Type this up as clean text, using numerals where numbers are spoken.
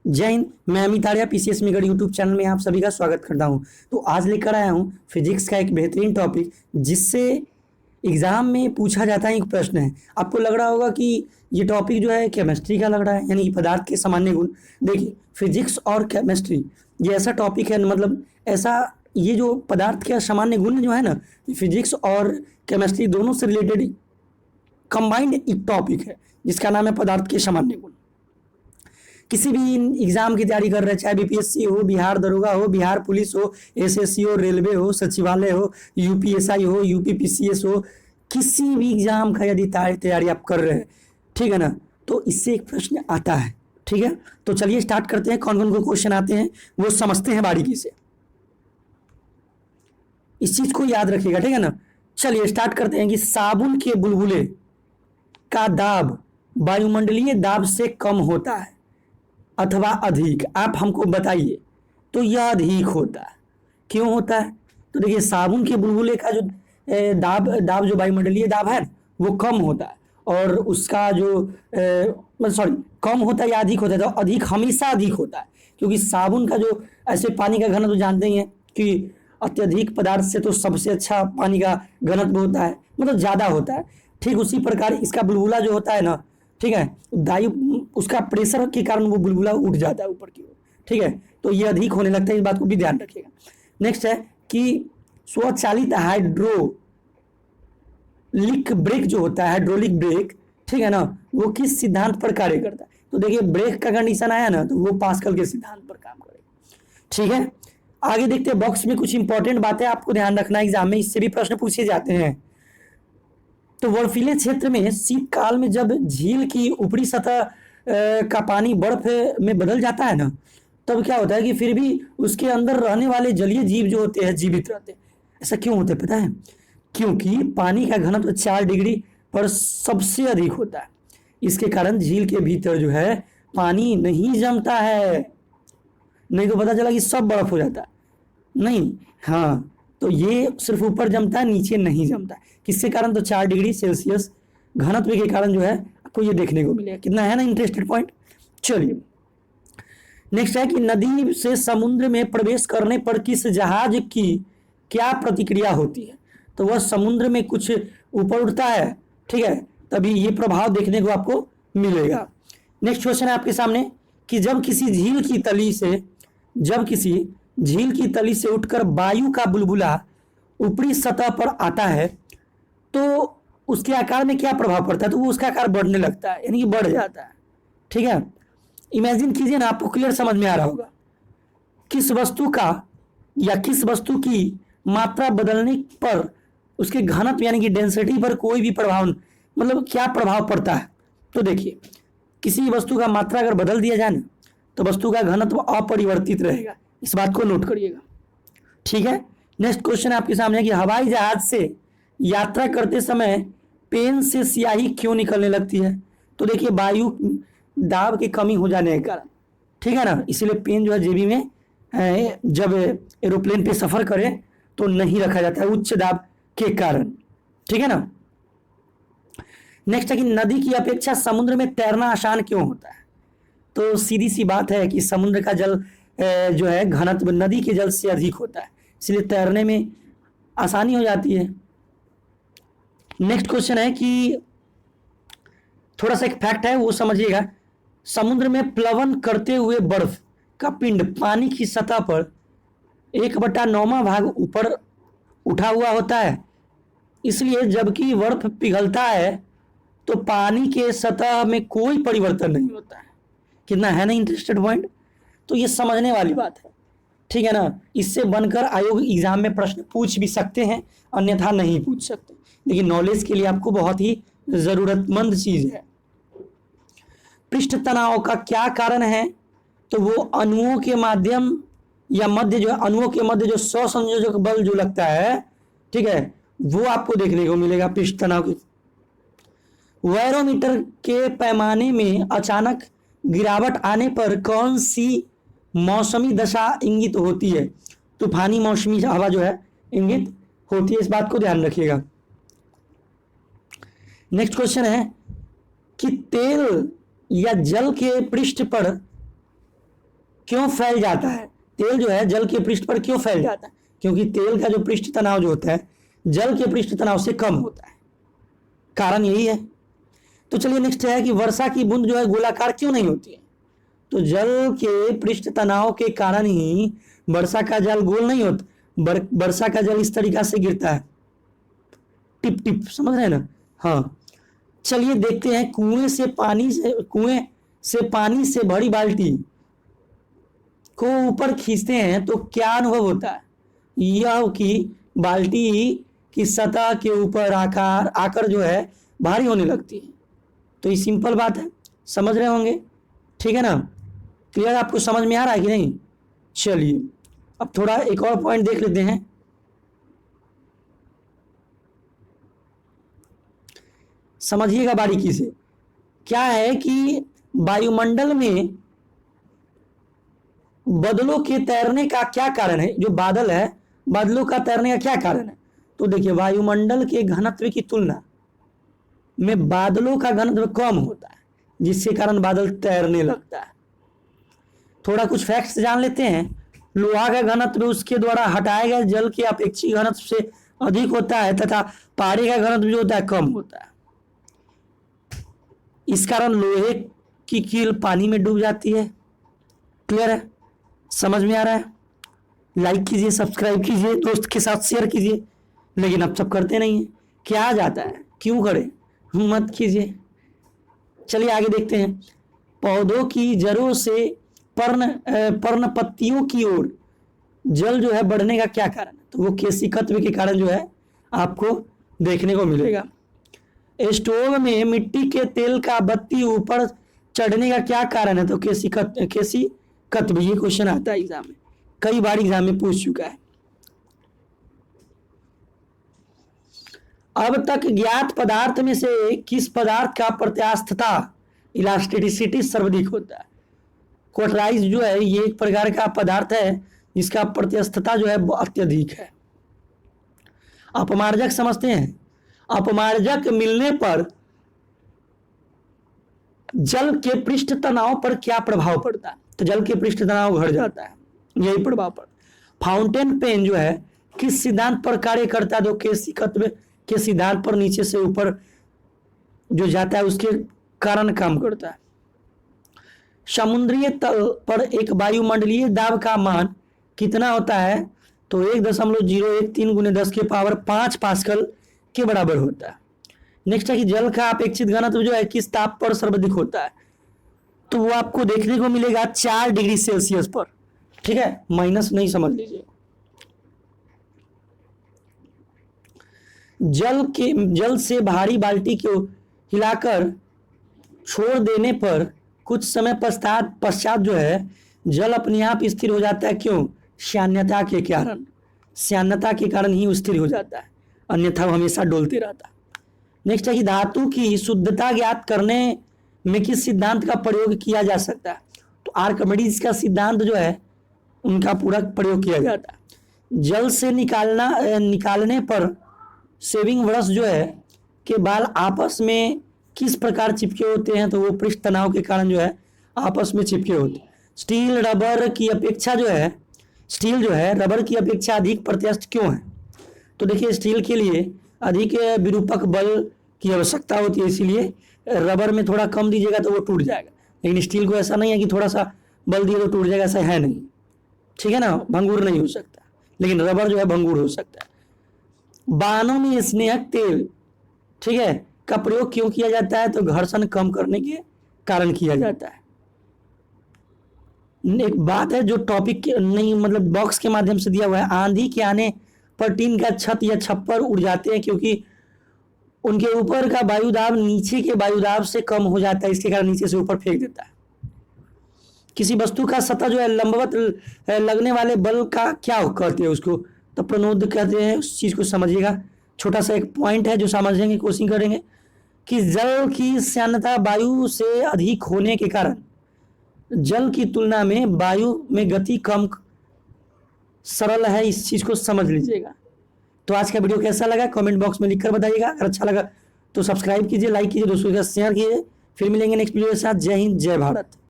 जय हिंद। मैं अमित आर्या पीसीएस मेगढ़ यूट्यूब चैनल में आप सभी का स्वागत करता हूं। तो आज लेकर आया हूं फिजिक्स का एक बेहतरीन टॉपिक, जिससे एग्जाम में पूछा जाता है। एक प्रश्न है, आपको लग रहा होगा कि ये टॉपिक जो है केमिस्ट्री का लग रहा है, यानी कि पदार्थ के सामान्य गुण। देखिए, फिजिक्स और केमिस्ट्री ये ऐसा टॉपिक है, मतलब ऐसा, ये जो पदार्थ के सामान्य गुण जो है ना, फिजिक्स और केमिस्ट्री दोनों से रिलेटेड कंबाइंड एक टॉपिक है, जिसका नाम है पदार्थ के सामान्य गुण। किसी भी एग्जाम की तैयारी कर रहे हैं, चाहे बीपीएससी हो, बिहार दरोगा हो, बिहार पुलिस हो, एसएससी हो, रेलवे हो, सचिवालय हो, यूपीएसआई हो, यूपीपीसीएस हो, किसी भी एग्जाम का यदि तैयारी आप कर रहे हैं, ठीक है ना, तो इससे एक प्रश्न आता है। ठीक है, तो चलिए स्टार्ट करते हैं। कौन कौन को क्वेश्चन आते हैं वो समझते हैं बारीकी से, इस चीज को याद रखिएगा, ठीक है ना। चलिए स्टार्ट करते हैं कि साबुन के बुलबुले का दाब वायुमंडलीय दाब से कम होता है अथवा अधिक, आप हमको बताइए। तो यह अधिक होता है। क्यों होता है? तो देखिए, साबुन के बुलबुले का जो दाब जो वायुमंडलीय दाब है वो कम होता है, और उसका जो सॉरी, कम होता है या अधिक होता है? तो अधिक, हमेशा अधिक होता है, क्योंकि साबुन का जो, ऐसे पानी का घनत्व तो जानते ही हैं कि अत्यधिक पदार्थ से तो सबसे अच्छा पानी का घनत्व होता है, मतलब ज़्यादा होता है। ठीक उसी प्रकार इसका बुलबुला जो होता है ना, ठीक है, वायु, उसका प्रेशर के कारण वो बुलबुला उठ जाता है ऊपर की ओर। ठीक है, तो ये अधिक होने लगता है, इस बात को भी ध्यान रखिएगा। नेक्स्ट है कि स्वचालित हाइड्रोलिक ब्रेक जो होता है, हाइड्रोलिक ब्रेक, ठीक है ना, वो किस सिद्धांत पर कार्य करता है? तो देखिए, ब्रेक का कंडीशन आया ना, तो वो पास्कल के सिद्धांत पर काम करेगा। ठीक है, आगे देखते हैं। बॉक्स में कुछ इंपॉर्टेंट बातें आपको ध्यान रखना है एग्जाम में, इससे भी प्रश्न पूछे जाते हैं। तो बर्फीले क्षेत्र में शीतकाल में जब झील की ऊपरी सतह का पानी बर्फ में बदल जाता है ना, तब क्या होता है कि फिर भी उसके अंदर रहने वाले जलीय जीव जो होते हैं जीवित रहते हैं। ऐसा क्यों होता है पता है? क्योंकि पानी का घनत्व 4 डिग्री पर सबसे अधिक होता है। इसके कारण झील के भीतर जो है पानी नहीं जमता है, नहीं तो पता चला कि सब बर्फ हो जाता है। नहीं, हाँ, तो ये सिर्फ ऊपर जमता है, नीचे नहीं जमता। किसके कारण? तो 4 डिग्री सेल्सियस घनत्व के कारण जो है आपको ये देखने को मिलेगा। कितना है ना इंटरेस्टेड पॉइंट। चलिए नेक्स्ट है कि नदी से समुद्र में प्रवेश करने पर किस जहाज की क्या प्रतिक्रिया होती है? तो वह समुद्र में कुछ ऊपर उठता है, ठीक है, तभी ये प्रभाव देखने को आपको मिलेगा। नेक्स्ट क्वेश्चन है आपके सामने कि जब किसी झील की तली से उठकर वायु का बुलबुला ऊपरी सतह पर आता है, तो उसके आकार में क्या प्रभाव पड़ता है? तो वो उसका आकार बढ़ने लगता है, यानी कि बढ़ जाता है। ठीक है, इमेजिन कीजिए ना, आपको क्लियर समझ में आ रहा होगा। किस वस्तु का या किस वस्तु की मात्रा बदलने पर उसके घनत्व यानी कि डेंसिटी पर कोई भी प्रभाव, मतलब क्या प्रभाव पड़ता है? तो देखिए, किसी वस्तु का मात्रा अगर बदल दिया जाए ना, तो वस्तु का घनत्व अपरिवर्तित रहेगा। इस बात को नोट करिएगा। ठीक है, नेक्स्ट क्वेश्चन आपके सामने है कि हवाई जहाज से यात्रा करते समय पेन से स्याही क्यों निकलने लगती है? तो देखिए, वायु दाब की कमी हो जाने के कारण, ठीक है ना, इसीलिए पेन जो है जेबी में जब एरोप्लेन पे सफर करे तो नहीं रखा जाता है, उच्च दाब के कारण। ठीक है ना। नेक्स्ट है कि नदी की अपेक्षा समुद्र में तैरना आसान क्यों होता है? तो सीधी सी बात है कि समुद्र का जल जो है घनत्व नदी के जल से अधिक होता है, इसलिए तैरने में आसानी हो जाती है। नेक्स्ट क्वेश्चन है कि थोड़ा सा एक फैक्ट है वो समझिएगा। समुद्र में प्लवन करते हुए बर्फ का पिंड पानी की सतह पर 1/9 भाग ऊपर उठा हुआ होता है, इसलिए जबकि बर्फ पिघलता है तो पानी के सतह में कोई परिवर्तन नहीं होता है। कितना है ना इंटरेस्टेड पॉइंट। तो ये समझने वाली बात है, ठीक है ना। इससे बनकर आयोग एग्जाम में प्रश्न पूछ भी सकते हैं, अन्यथा नहीं पूछ सकते, लेकिन नॉलेज के लिए आपको बहुत ही जरूरतमंद चीज है। पृष्ठ तनाव का क्या कारण है? तो वो अणुओं के माध्यम या मध्य जो अणुओं के मध्य जो सहसंयोजक बल जो लगता है, ठीक है, वो आपको देखने को मिलेगा पृष्ठ तनाव की। बैरोमीटर के पैमाने में अचानक गिरावट आने पर कौन सी मौसमी दशा इंगित होती है? तूफानी मौसमी हवा जो है इंगित होती है, इस बात को ध्यान रखिएगा। नेक्स्ट क्वेश्चन है कि तेल या जल के पृष्ठ पर क्यों फैल जाता है? तेल जो है जल के पृष्ठ पर क्यों फैल जाता है? क्योंकि तेल का जो पृष्ठ तनाव जो होता है जल के पृष्ठ तनाव से कम होता है, कारण यही है। तो चलिए नेक्स्ट है कि वर्षा की बूंद जो है गोलाकार क्यों नहीं होती है? तो जल के पृष्ठ तनाव के कारण ही वर्षा का जल गोल नहीं होता, वर्षा का जल इस तरीका से गिरता है, टिप टिप, समझ रहे हैं ना? हाँ, चलिए देखते हैं कुएं से पानी से भरी बाल्टी को ऊपर खींचते हैं तो क्या अनुभव होता है? यह कि बाल्टी की सतह के ऊपर आकर जो है भारी होने लगती है। तो ये सिंपल बात है, समझ रहे होंगे, ठीक है ना? क्लियर? आपको समझ में आ रहा है कि नहीं? चलिए अब थोड़ा एक और पॉइंट देख लेते हैं। समझिएगा बारीकी से। क्या है कि वायुमंडल में बादलों के तैरने का क्या कारण है? जो बादल है, बादलों का तैरने का क्या कारण है? तो देखिए, वायुमंडल के घनत्व की तुलना में बादलों का घनत्व कम होता है, जिसके कारण बादल तैरने लगता है। थोड़ा कुछ फैक्ट्स जान लेते हैं। लोहा का घनत्व उसके द्वारा हटाए गए जल के अपेक्षित घनत्व से अधिक होता है तथा पानी का घनत्व जो होता है कम होता है। इस कारण लोहे की कील पानी में डूब जाती है। क्लियर है? समझ में आ रहा है? लाइक कीजिए, सब्सक्राइब कीजिए, दोस्त के साथ शेयर कीजिए। लेकिन अब सब करते नहीं है, क्या आ जाता है? क्यों करें? मत कीजिए। चलिए आगे देखते हैं। पौधों की जड़ों से पर्ण पत्तियों की ओर जल जो है बढ़ने का क्या कारण है? तो वो केशिकत्व के कारण जो है आपको देखने को मिलेगा। स्टोव में मिट्टी के तेल का बत्ती ऊपर चढ़ने का क्या कारण है? तो केशिकत्व। ये क्वेश्चन आता है एग्जाम में, कई बार एग्जाम में पूछ चुका है। अब तक ज्ञात पदार्थ में से किस पदार्थ का प्रत्यास्थता इलास्टिसिटी सर्वाधिक होता है? क्वार्टाइज जो है ये एक प्रकार का पदार्थ है जिसका प्रत्यास्थता जो है अत्यधिक है। अपमार्जक समझते हैं। अपमार्जक मिलने पर जल के पृष्ठ तनाव पर क्या प्रभाव पड़ता है? तो जल के पृष्ठ तनाव घट जाता है, यही प्रभाव पड़ता। फाउंटेन पेन जो है किस सिद्धांत पर कार्य करता है? तो केशिकत्व के सिद्धांत पर नीचे से ऊपर जो जाता है उसके कारण काम करता है। समुद्रीय तल पर एक वायुमंडलीय दाब का मान कितना होता है? तो 1.013 गुने 10 के पावर 5 पास्कल के बराबर होता है। नेक्स्ट है कि जल का अपेक्षित घनत्व जो है किस ताप पर सर्वाधिक होता है? तो वो आपको देखने को मिलेगा 4 डिग्री सेल्सियस पर, ठीक है? माइनस नहीं समझ लीजिए। जल से भारी बाल्टी को हिलाकर छोड़ देने पर कुछ समय पश्चात जो है जल अपने आप स्थिर हो जाता है। क्यों? श्यानता के कारण। श्यानता के कारण ही स्थिर हो जाता है, अन्यथा हमेशा डोलते रहता है। नेक्स्ट है कि धातु की शुद्धता ज्ञात करने में किस सिद्धांत का प्रयोग किया जा सकता है? तो आर्किमिडीज का सिद्धांत जो है उनका पूरा प्रयोग किया जाता है। जल से निकालने पर शेविंग ब्रश जो है के बाल आपस में किस प्रकार चिपके होते हैं? तो वो पृष्ठ तनाव के कारण जो है आपस में चिपके होते हैं। स्टील रबर की अपेक्षा जो है रबर की अपेक्षा अधिक प्रत्यास्थ क्यों है? तो देखिए, स्टील के लिए अधिक विरूपक बल की आवश्यकता होती है, इसीलिए रबर में थोड़ा कम दीजिएगा तो वो टूट जाएगा। लेकिन स्टील को ऐसा नहीं है कि थोड़ा सा बल दिए तो टूट जाएगा, ऐसा है नहीं, ठीक है ना? भंगुर नहीं हो सकता, लेकिन रबर जो है भंगुर हो सकता है। वाहनों में स्नेहक तेल, ठीक है, का प्रयोग क्यों किया जाता है? तो घर्षण कम करने के कारण किया जाता है। एक बात है जो टॉपिक नहीं, मतलब बॉक्स के माध्यम से दिया हुआ है। आंधी के आने पर टीन का छत या छप्पर उड़ जाते हैं क्योंकि उनके ऊपर का वायुदाब नीचे के वायुदाब से कम हो जाता है, इसके कारण नीचे से ऊपर फेंक देता है। किसी वस्तु का सतह जो है लंबवत लगने वाले बल का क्या कहते हैं? उसको तो प्रणोद कहते हैं। उस चीज को समझिएगा। छोटा सा एक पॉइंट है जो समझने की कोशिश करेंगे कि जल की श्यानता वायु से अधिक होने के कारण जल की तुलना में वायु में गति कम सरल है, इस चीज को समझ लीजिएगा। तो आज का वीडियो कैसा लगा कमेंट बॉक्स में लिखकर बताइएगा। अगर अच्छा लगा तो सब्सक्राइब कीजिए, लाइक कीजिए, दोस्तों के साथ शेयर कीजिए। फिर मिलेंगे नेक्स्ट वीडियो के साथ। जय हिंद, जय भारत।